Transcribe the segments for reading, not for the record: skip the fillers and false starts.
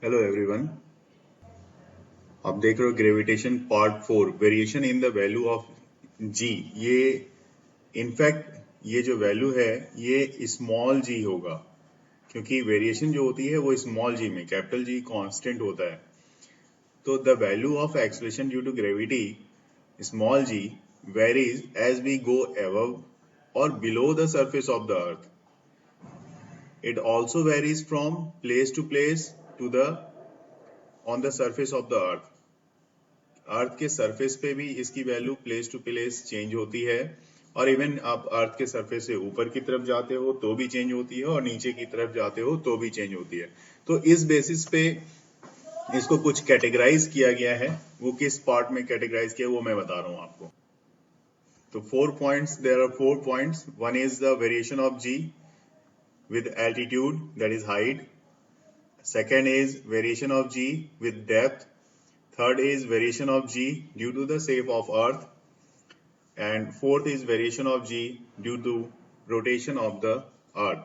Hello everyone. आप देख रहे हो gravitation part 4 variation in the value of G. ये इनफैक्ट ये जो वैल्यू है ये स्मॉल जी होगा, क्योंकि वेरिएशन जो होती है वो स्मॉल जी में, कैपिटल जी कांस्टेंट होता है। तो the value of acceleration due to gravity small G varies as we go above और below the surface of the earth. It also varies from place to place to the on the surface of the earth. अर्थ के surface पे भी इसकी value place to place change होती है, और even आप अर्थ के सरफेस से ऊपर की तरफ जाते हो तो भी चेंज होती है, और नीचे की तरफ जाते हो तो भी चेंज होती है। तो इस बेसिस पे इसको कुछ कैटेगराइज किया गया है। वो किस पार्ट में कैटेगराइज किया वो मैं बता रहा हूँ आपको। तो 4 points, there are 4 points. One is the variation of g with altitude, that is height. Second is variation of g with depth. Third is variation of g due to the shape of earth. And fourth is variation of g due to rotation of the earth.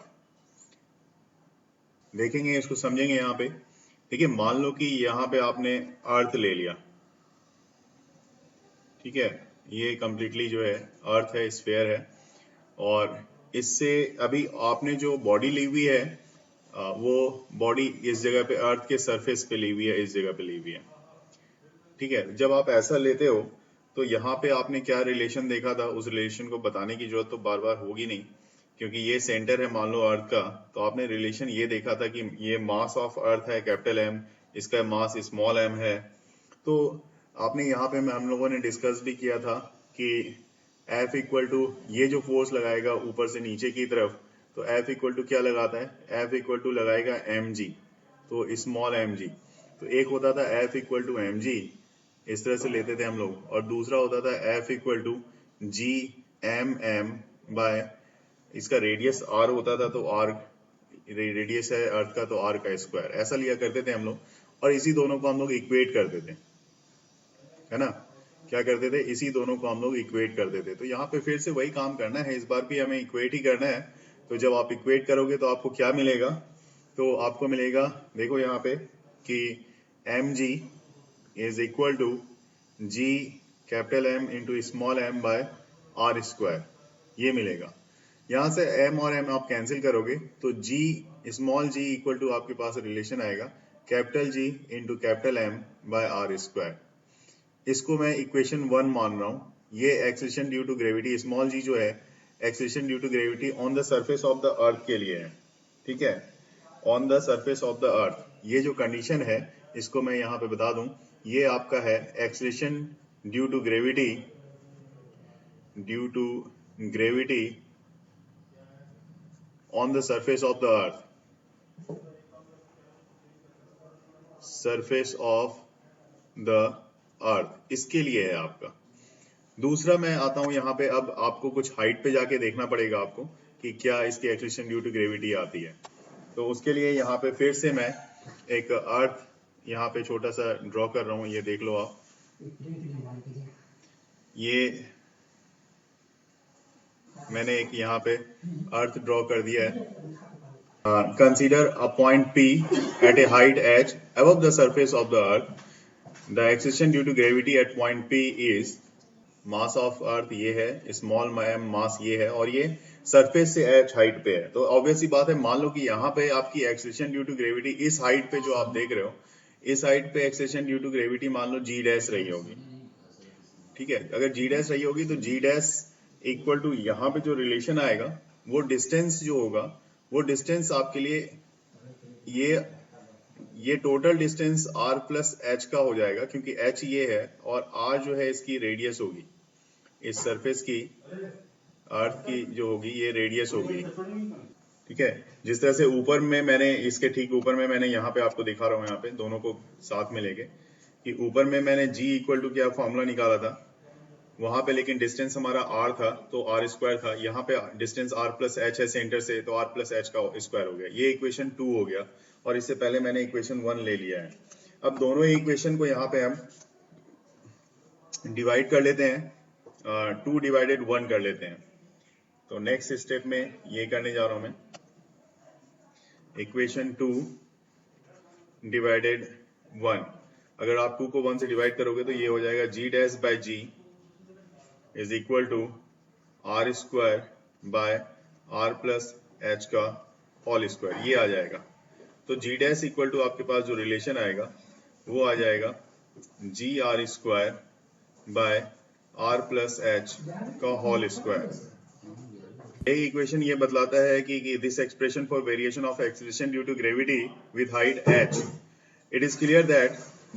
देखेंगे, इसको समझेंगे। यहाँ पे देखिए, मान लो कि यहाँ पे आपने अर्थ ले लिया, ठीक है। ये कंप्लीटली जो है अर्थ है, स्फीयर है, और इससे अभी आपने जो बॉडी ली हुई है वो बॉडी इस जगह पे अर्थ के सरफेस पे ली हुई है, इस जगह पे ली हुई है, ठीक है। जब आप ऐसा लेते हो तो यहाँ पे आपने क्या रिलेशन देखा था, उस रिलेशन को बताने की जरूरत तो बार बार होगी नहीं, क्योंकि ये सेंटर है मान लो अर्थ का। तो आपने रिलेशन ये देखा था कि ये मास ऑफ अर्थ है कैपिटल एम, इसका मास स्मॉल एम है। तो आपने यहाँ पे हम लोगों ने डिस्कस भी किया था कि F इक्वल टू ये जो फोर्स लगाएगा ऊपर से नीचे की तरफ, तो F इक्वल टू क्या लगाता है, F इक्वल टू लगाएगा mg, तो स्मॉल mg। तो एक होता था F इक्वल टू mg, इस तरह से लेते थे हम लोग, और दूसरा होता था F equal to G M M by, इसका रेडियस r होता था तो r रेडियस है अर्थ का तो r का स्क्वायर, ऐसा लिया करते थे हम लोग। और इसी दोनों को हम लोग इक्वेट करते थे, है ना। क्या करते थे, इसी दोनों को हम लोग इक्वेट करते थे। तो यहाँ पे फिर से वही काम करना है, इस बार भी हमें इक्वेट ही करना है। तो जब आप इक्वेट करोगे तो आपको क्या मिलेगा, तो आपको मिलेगा, देखो यहाँ पे कि M G is equal to G capital M into small M by R square, ये मिलेगा। यहाँ से एम और एम आप कैंसिल करोगे तो G small G equal to आपके पास रिलेशन आएगा capital G into capital M by R square. इसको मैं इक्वेशन 1 मान रहा हूं। ये acceleration due to gravity small G जो है, acceleration due to gravity on the surface of the earth के लिए है, ठीक है, on the surface of the earth. ये जो कंडीशन है इसको मैं यहाँ पे बता दूं, ये आपका है acceleration due to gravity, due to gravity on the surface of the earth, surface of the earth, इसके लिए है आपका। दूसरा मैं आता हूं यहाँ पे, अब आपको कुछ हाइट पे जाके देखना पड़ेगा आपको कि क्या इसकी एक्सेलेरेशन ड्यू टू ग्रेविटी आती है। तो उसके लिए यहाँ पे फिर से मैं एक अर्थ यहाँ पे छोटा सा ड्रॉ कर रहा हूँ, ये देख लो आप। ये मैंने एक यहाँ पे अर्थ ड्रॉ कर दिया है। Consider a point P at a height h above the surface of the earth. The acceleration due to gravity at point P is, mass of earth ये है, स्मॉल एम मास ये है, और ये सरफेस से एच हाइट पे है। तो ऑब्वियस सी बात है, मान लो कि यहाँ पे आपकी एक्सेलेरेशन ड्यू टू ग्रेविटी इस हाइट पे जो आप देख रहे हो, इस हाइट पे एक्सेलेरेशन ड्यू टू ग्रेविटी मान लो जी डैश रही होगी, ठीक है। अगर जी डैश रही होगी तो जी डैश इक्वल टू यहाँ पे जो रिलेशन आएगा, वो डिस्टेंस जो होगा, वो डिस्टेंस आपके लिए ये total distance r plus H का हो जाएगा, क्योंकि h ये है और r जो है इसकी रेडियस होगी, इस सरफेस की अर्थ की जो होगी ये रेडियस होगी, ठीक है। जिस तरह से ऊपर में मैंने इसके ठीक ऊपर में मैंने यहाँ पे आपको दिखा रहा हूँ, यहाँ पे दोनों को साथ में लेके, कि ऊपर में मैंने g इक्वल टू क्या फॉर्मूला निकाला था वहां पे, लेकिन डिस्टेंस हमारा r था तो r स्क्वायर था। यहाँ पे डिस्टेंस r प्लस एच है सेंटर से, तो r प्लस एच का स्क्वायर हो गया। ये इक्वेशन 2 हो गया, और इससे पहले मैंने इक्वेशन 1 ले लिया है। अब दोनों ही इक्वेशन को यहाँ पे हम डिवाइड कर लेते हैं, 2 डिवाइडेड 1 कर लेते हैं। तो नेक्स्ट स्टेप में ये करने जा रहा हूं मैं, इक्वेशन 2 डिवाइडेड 1। अगर आप 2 को 1 से डिवाइड करोगे तो ये हो जाएगा g dash by g is equal to R square by R plus H का होल स्क्वायर, ये आ जाएगा। तो g डैश इक्वल टू आपके पास जो रिलेशन आएगा वो आ जाएगा G R square by R plus H का होल स्क्वायर। ये इक्वेशन ये बतलाता है कि this expression for variation of acceleration due to gravity with height h, it is clear that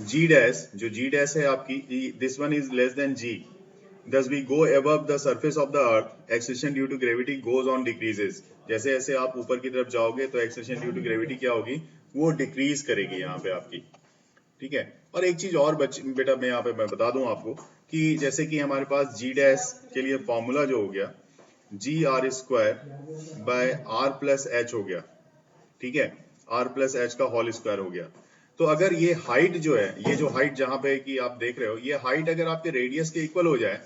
g dash, जो g डैश है आपकी, this one is less than g, thus we go above the surface of the earth, acceleration due to gravity goes on decreases। जैसे जैसे आप ऊपर की तरफ जाओगे तो acceleration due to gravity क्या होगी, वो डिक्रीज करेगी यहाँ पे आपकी, ठीक है। और एक चीज और बेटा मैं यहाँ पे मैं बता दूं आपको कि जैसे कि हमारे पास g डैश के लिए फॉर्मूला जो हो गया G R square by R plus H हो गया, ठीक है, आर प्लस एच का होल स्क्वायर हो गया। तो अगर ये हाइट जो है, ये जो हाइट जहां पे कि आप देख रहे हो, ये हाइट अगर आपके रेडियस के इक्वल हो जाए,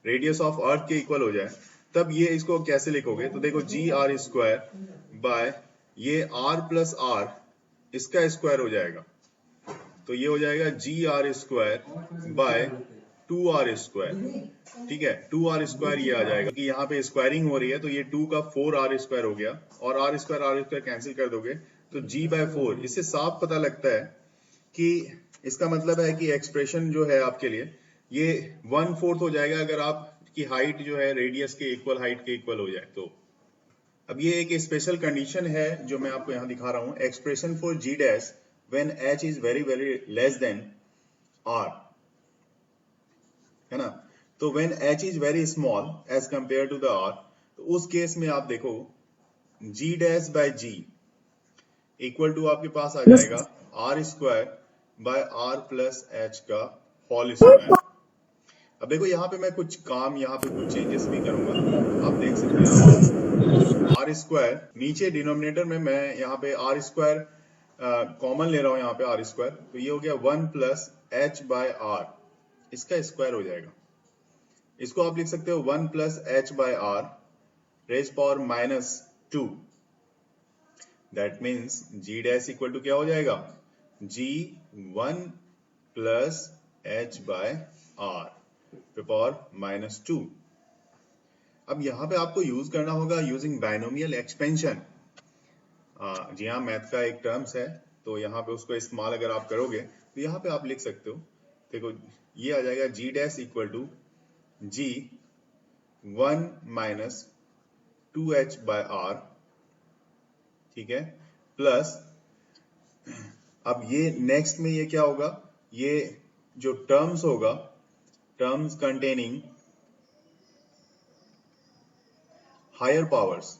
रेडियस ऑफ अर्थ के इक्वल हो जाए, तब ये इसको कैसे लिखोगे, तो देखो जी आर स्क्वायर बाय ये आर प्लस आर, इसका स्क्वायर हो जाएगा, तो ये हो जाएगा G R square by 2r square, ठीक है, 2r स्क्वायर ये आ जाएगा कि यहाँ पे स्क्वायरिंग हो रही है तो ये 2 का 4r स्क्वायर हो गया, और r स्क्वायर कैंसिल कर दोगे तो g बाय 4। इससे साफ पता लगता है कि इसका मतलब है कि एक्सप्रेशन जो है आपके लिए ये 1/4 हो जाएगा अगर आपकी हाइट जो है रेडियस के इक्वल, हाइट के इक्वल हो जाए तो। अब ये एक स्पेशल कंडीशन है जो मैं आपको यहाँ दिखा रहा हूँ, expression for g dash when h is very very less than r, है ना। तो when h is very small as compare to the r, तो उस केस में आप देखो g dash by g equal to आपके पास आ जाएगा R square by R plus H का होल स्क्वायर। अब देखो यहाँ पे मैं कुछ काम, यहाँ पे कुछ चेंजेस भी करूंगा, आप देख सकते हैं। आर स्क्वायर नीचे डिनोमिनेटर में मैं यहाँ पे आर स्क्वायर कॉमन ले रहा हूँ, यहाँ पे आर स्क्वायर, तो ये हो गया 1 प्लस एच बाय आर, इसका स्क्वायर हो जाएगा। इसको आप लिख सकते हो 1 plus H by R raise power minus 2, that means G dash equal to क्या हो जाएगा, G 1 plus H by R पे पावर माइनस 2। अब यहाँ पे आपको यूज करना होगा यूजिंग बाइनोमियल एक्सपेंशन। जी हाँ, मैथ का एक टर्म्स है, तो यहाँ पे उसको इस्तेमाल अगर आप करोगे तो यहाँ पे आप लिख सकते हो, देखो ये आ जाएगा G dash equal to G 1 minus 2h by R, ठीक है, प्लस अब ये नेक्स्ट में ये क्या होगा, ये जो टर्म्स होगा, टर्म्स कंटेनिंग हायर पावर्स,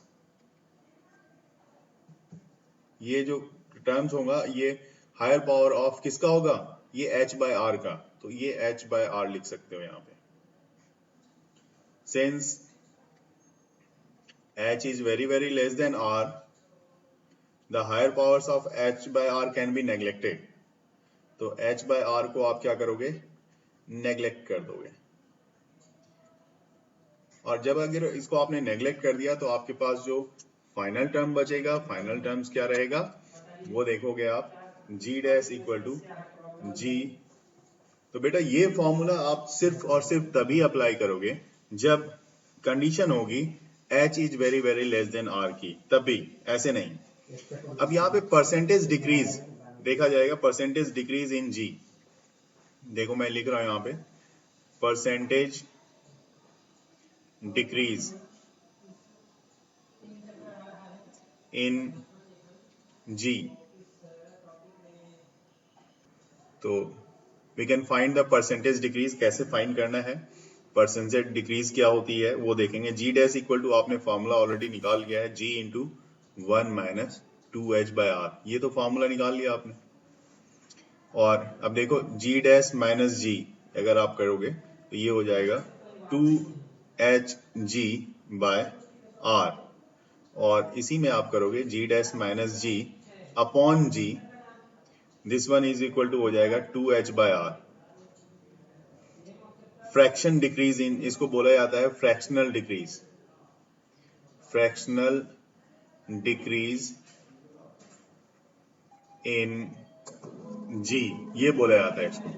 ये जो टर्म्स होगा ये हायर पावर ऑफ किसका होगा, ये h बाय आर का, तो ये h बाय आर लिख सकते हो यहाँ पे। Since h is very very less than r, the higher powers of h by r can be neglected, तो h by r को आप क्या करोगे, नेग्लेक्ट कर दोगे। और जब अगर इसको आपने नेग्लेक्ट कर दिया तो आपके पास जो फाइनल टर्म बचेगा, फाइनल टर्म्स क्या रहेगा वो देखोगे आप, g dash equal to g। तो बेटा ये फॉर्मूला आप सिर्फ और सिर्फ तभी अप्लाई करोगे जब कंडीशन होगी h is very very less than r की, तभी, ऐसे नहीं। अब यहाँ पे परसेंटेज डिक्रीज देखा जाएगा, परसेंटेज डिक्रीज इन g, देखो मैं लिख रहा हूं यहाँ पे परसेंटेज डिक्रीज इन g, तो we can find the percentage decrease. कैसे फाइंड करना है, परसेंटेज डिक्रीज क्या होती है वो देखेंगे। जी डैश इक्वल टू आपने फॉर्मूला ऑलरेडी निकाल लिया है, G into 1 minus 2h by R, ये तो फॉर्मूला निकाल लिया आपने। और अब देखो जी डैश माइनस जी अगर आप करोगे तो ये हो जाएगा 2hg बाय आर, और इसी में आप करोगे G dash minus G upon G, this one is equal to हो जाएगा 2h by R. Fraction decrease in, इसको बोला जाता है fractional decrease, fractional decrease in G, ये बोला जाता है इसको।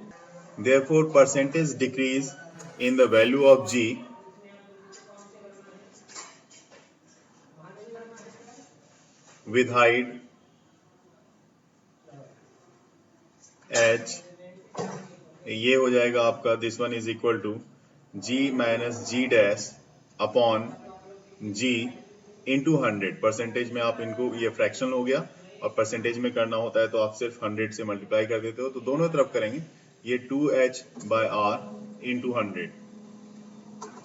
Therefore, percentage decrease in the value of G with height h, ये हो जाएगा आपका this one is equal to G minus G dash upon G into 100। Percentage में आप इनको, ये फ्रैक्शन हो गया और परसेंटेज में करना होता है तो आप सिर्फ 100 से मल्टीप्लाई कर देते हो, तो दोनों तरफ करेंगे, ये 2h बाय r इंटू 100,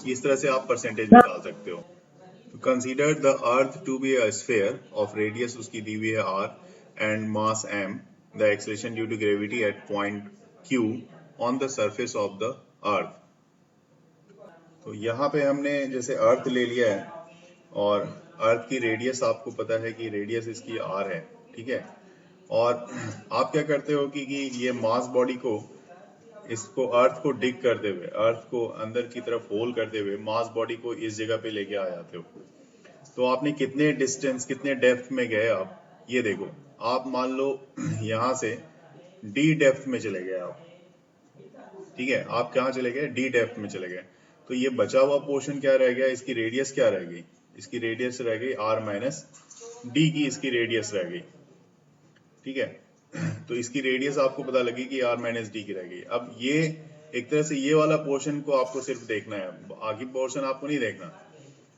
इस तरह से आप परसेंटेज निकाल सकते हो। Consider the earth to be a sphere of radius उसकी दी हुई है r and mass m, the acceleration due to gravity at point q on the surface of the earth. तो यहाँ पे हमने जैसे अर्थ ले लिया है और अर्थ की रेडियस आपको पता है कि रेडियस इसकी r है, ठीक है। और आप क्या करते हो कि ये मास बॉडी को, इसको अर्थ को डिग करते हुए, अर्थ को अंदर की तरफ होल करते हुए मास बॉडी को इस जगह पे लेके आ जाते हो। तो आपने कितने डिस्टेंस, कितने डेप्थ में गए आप, ये देखो। आप मान लो यहाँ से डी डेप्थ में चले गए आप, ठीक है। आप कहाँ चले गए? डी डेप्थ में चले गए। तो ये बचा हुआ पोर्शन क्या रह गया? इसकी रेडियस क्या रह गई? इसकी रेडियस रह गई r माइनस डी की, इसकी रेडियस रह गई, ठीक है। तो इसकी रेडियस आपको पता लगी कि r माइनस डी की रह गई। अब ये एक तरह से ये वाला पोर्शन को आपको सिर्फ देखना है, आगे पोर्शन आपको नहीं देखना,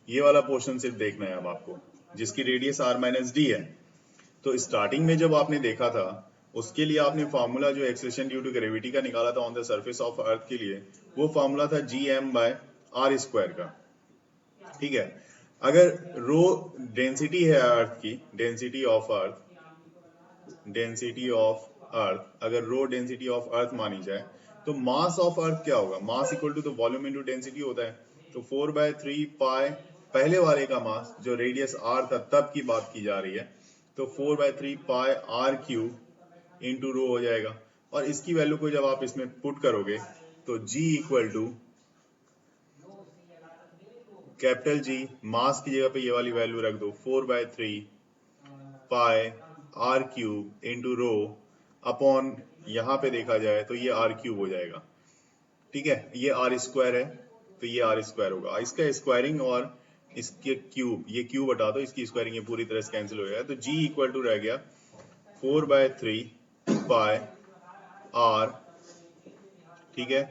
ये वाला पोर्शन सिर्फ देखना है अब आपको, जिसकी रेडियस r माइनस डी है। तो स्टार्टिंग में जब आपने देखा था, उसके लिए आपने फार्मूला जो एक्सेलरेशन ड्यू टू ग्रेविटी का निकाला था on the surface of earth के लिए, वो फार्मूला था gm बाय r स्क्वायर का, ठीक है। अगर रो डेंसिटी है अर्थ की, density of earth, density of earth, अगर रो डेंसिटी ऑफ अर्थ मानी जाए, तो मास ऑफ अर्थ क्या होगा? Mass equal to the volume into density होता है। तो 4/3 पाई पहले वाले का मास, जो रेडियस r था तब की बात की जा रही है, तो 4/3 पाई r क्यूब इंटू रो हो जाएगा। और इसकी वैल्यू को जब आप इसमें पुट करोगे तो g equal to capital G, mass की जगह पे ये वाली वैल्यू रख दो, 4/3 pi r cube into rho upon, यहाँ पे देखा जाए तो ये r क्यूब हो जाएगा, ठीक है। ये r स्क्वायर है तो ये r स्क्वायर होगा, इसका स्क्वायरिंग और इसके क्यूब, ये क्यूब हटा दो, इसकी स्क्वायरिंग ये पूरी तरह से कैंसिल हो जाएगा। तो g इक्वल टू रह गया 4/3 पाई r, ठीक है,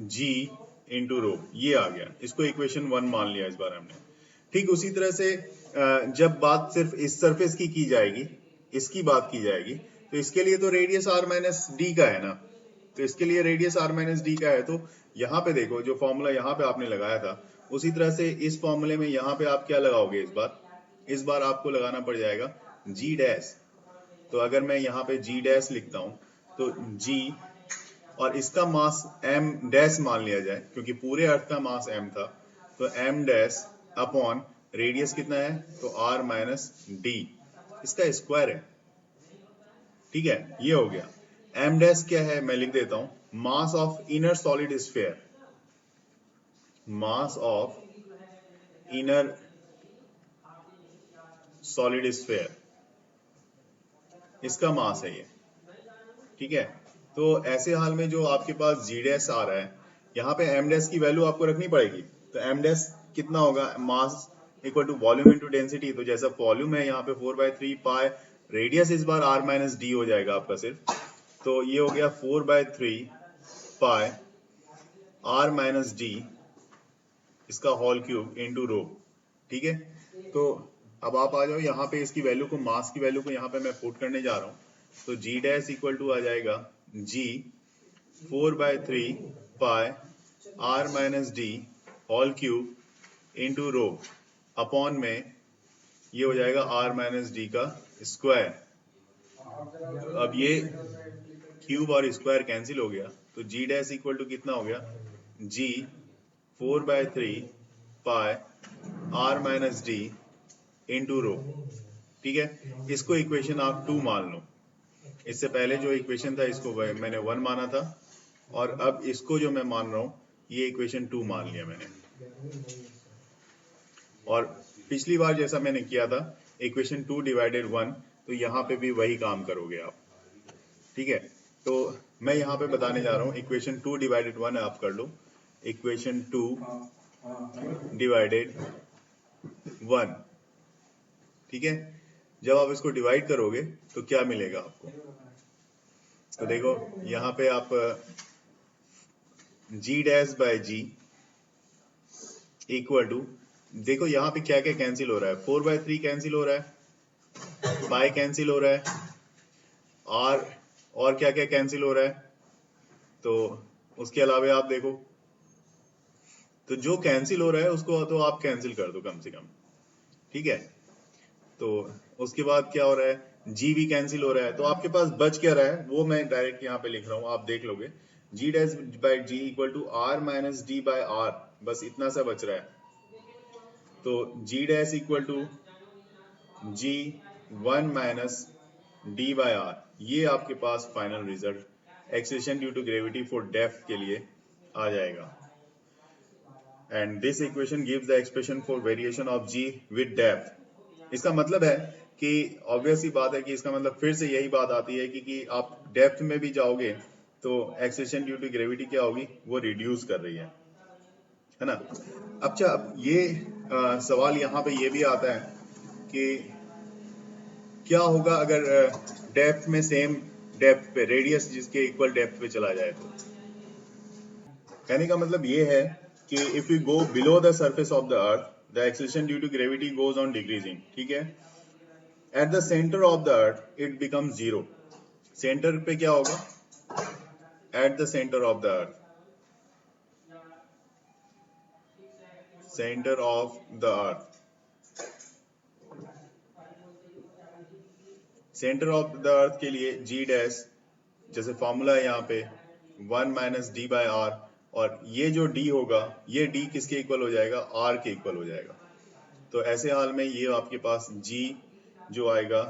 g इंटू रो, ये आ गया। इसको इक्वेशन 1 मान लिया इस बार हमने। ठीक उसी तरह से जब बात सिर्फ इस सरफेस की जाएगी, इसकी बात की जाएगी, तो इसके लिए तो रेडियस r माइनस डी का है ना, तो इसके लिए रेडियस r माइनस डी का है। तो यहाँ पे देखो, जो फॉर्मूला यहाँ पे आपने लगाया था, उसी तरह से इस फॉर्मूले में यहाँ पे आप क्या लगाओगे? इस बार आपको लगाना पड़ जाएगा g डैश। तो अगर मैं यहाँ पे g डैश लिखता हूँ तो g, और इसका मास m डैश मान लिया जाए क्योंकि पूरे अर्थ का मास m था, तो m डैश अपॉन रेडियस कितना है? तो r माइनस डी, इसका स्क्वायर है, ठीक है। ये हो गया। m डैश क्या है? मैं लिख देता हूं, mass of inner solid sphere, mass of inner solid sphere, इसका मास है ये, ठीक है। तो ऐसे हाल में जो आपके पास g डैश आ रहा है, यहाँ पे m डैश की वैल्यू आपको रखनी पड़ेगी। तो m डैश कितना होगा? Mass equal to volume into density. तो जैसा वॉल्यूम है यहाँ पे 4/3 पाई, रेडियस इस बार r माइनस डी हो जाएगा आपका सिर्फ, तो ये हो गया 4/3 पाई r माइनस डी, इसका होल क्यूब इंटू रो, ठीक है। तो अब आप आ जाओ यहाँ पे, इसकी वैल्यू को, मास की वैल्यू को यहाँ पे मैं पुट करने जा रहा हूँ। तो g डैश इक्वल टू आ जाएगा g 4/3 pi r minus D whole cube into rho upon में, ये हो जाएगा r माइनस डी का स्क्वायर। अब ये क्यूब और स्क्वायर कैंसिल हो गया, तो g डैश इक्वल टू कितना हो गया? g 4/3 pi r minus D into rho, ठीक है। इसको इक्वेशन आप 2 मान लो। इससे पहले जो इक्वेशन था इसको मैंने 1 माना था, और अब इसको जो मैं मान रहा हूँ ये इक्वेशन 2 मान लिया मैंने। और पिछली बार जैसा मैंने किया था इक्वेशन 2 डिवाइडेड 1, तो यहाँ पे भी वही काम करोगे आप। ठीक है, तो मैं यहाँ पे बताने जा रहा हूँ इक्वेशन 2 डिवाइडेड 1 आप कर लो, इक्वेशन 2 डिवाइडेड 1। ठीक है, जब आप इसको डिवाइड करोगे तो क्या मिलेगा आपको? तो देखो यहाँ पे आप G dash by G equal to, देखो यहाँ पे क्या क्या कैंसिल हो रहा है, 4/3 कैंसिल हो रहा है, पाई कैंसिल हो रहा है, और क्या क्या कैंसिल हो रहा है, तो उसके अलावा आप देखो, तो जो कैंसिल हो रहा है उसको तो आप कैंसिल कर दो कम से कम। ठीक है, तो उसके बाद क्या हो रहा है, जी भी कैंसिल हो रहा है, तो आपके पास बच क्या रहा है वो मैं डायरेक्ट यहाँ पे लिख रहा हूँ, आप देख लोगे, G dash by G equal to R minus D by R, बस इतना सा बच रहा है। तो G dash equal to G 1 minus D by R, ये आपके पास final result acceleration due to gravity for depth के लिए आ जाएगा। And this equation gives the expression for variation of G with depth. इसका मतलब है कि ऑब्वियस ही बात है कि इसका मतलब फिर से यही बात आती है कि आप डेप्थ में भी जाओगे तो एक्सेशन ड्यू टू ग्रेविटी क्या होगी, वो रिड्यूस कर रही है ना। अच्छा, अब ये सवाल यहाँ पे ये भी आता है कि क्या होगा अगर डेप्थ में सेम डेप्थ पे रेडियस जिसके इक्वल डेप्थ पे चला जाए, तो कहने का मतलब ये है कि if you go below the surface of the earth the acceleration due to gravity goes on decreasing. ठीक है, at the centre of the earth it becomes zero. Centre पे क्या होगा, at the centre of the earth, centre of the earth, centre of the earth के लिए जी dash, जैसे formula है यहाँ पे 1 माइनस डी बाय आर, और ये जो डी होगा ये डी किसके इक्वल हो जाएगा, आर के इक्वल हो जाएगा। तो ऐसे हाल में ये आपके पास जी जो आएगा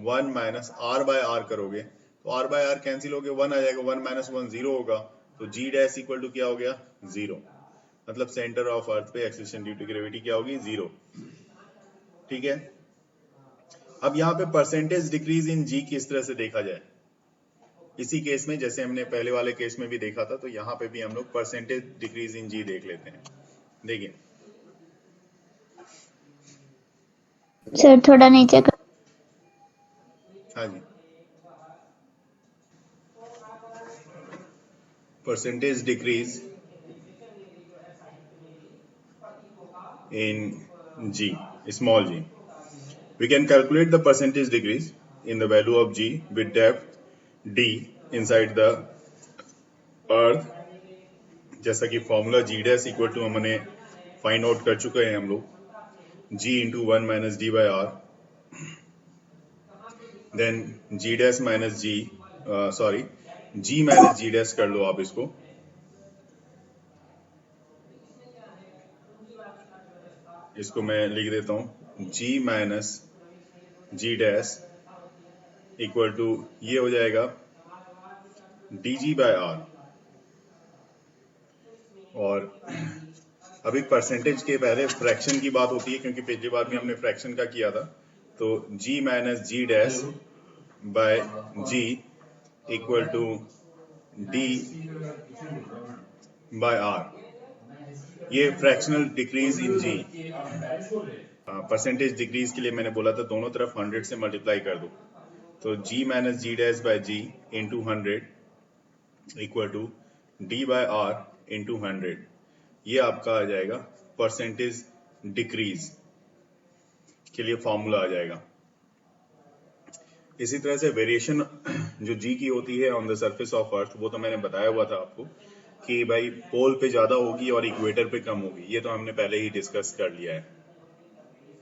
1 माइनस आर बाय आर करोगे तो आर बाय आर कैंसिल हो गया, 1 आ जाएगा, 1 माइनस 1 0 होगा, तो जी डैश इक्वल टू क्या हो गया, 0। मतलब सेंटर ऑफ अर्थ पे एक्सेशन ड्यू टू ग्रेविटी क्या होगी, 0। ठीक है, अब यहाँ पे परसेंटेज डिक्रीज इन जी किस तरह से देखा जाए, इसी केस में जैसे हमने पहले वाले केस में भी देखा था, तो यहाँ पे भी हम लोग परसेंटेज डिक्रीज इन जी देख लेते हैं। देखिए सर थोड़ा नीचे कर। हाँ जी, percentage decrease in g, small g. We can calculate the percentage decrease in the value of g with depth d inside the earth, जैसा कि formula G dash equal to हमने फाइंड आउट कर चुके हैं हम लोग, g into 1 minus D by R, then G dash minus G, sorry g minus G dash कर लो आप इसको, इसको मैं लिख देता हूं g minus G dash equal to ये हो जाएगा डी जी बाय आर। और अभी परसेंटेज के पहले फ्रैक्शन की बात होती है, क्योंकि पिछली बार भी हमने फ्रैक्शन का किया था, तो g minus G dash by G equal to D by R, ये fractional decrease in G. Percentage decrease के लिए मैंने बोला था दोनों तरफ 100 से मल्टीप्लाई कर दो, तो g minus G dash by G into 100 equal to D by R into 100, ये आपका आ जाएगा परसेंटेज डिक्रीज के लिए फॉर्मूला आ जाएगा। इसी तरह से वेरिएशन जो जी की होती है on the surface of earth, वो तो मैंने बताया हुआ था आपको कि भाई पोल पे ज्यादा होगी और इक्वेटर पे कम होगी, ये तो हमने पहले ही डिस्कस कर लिया है।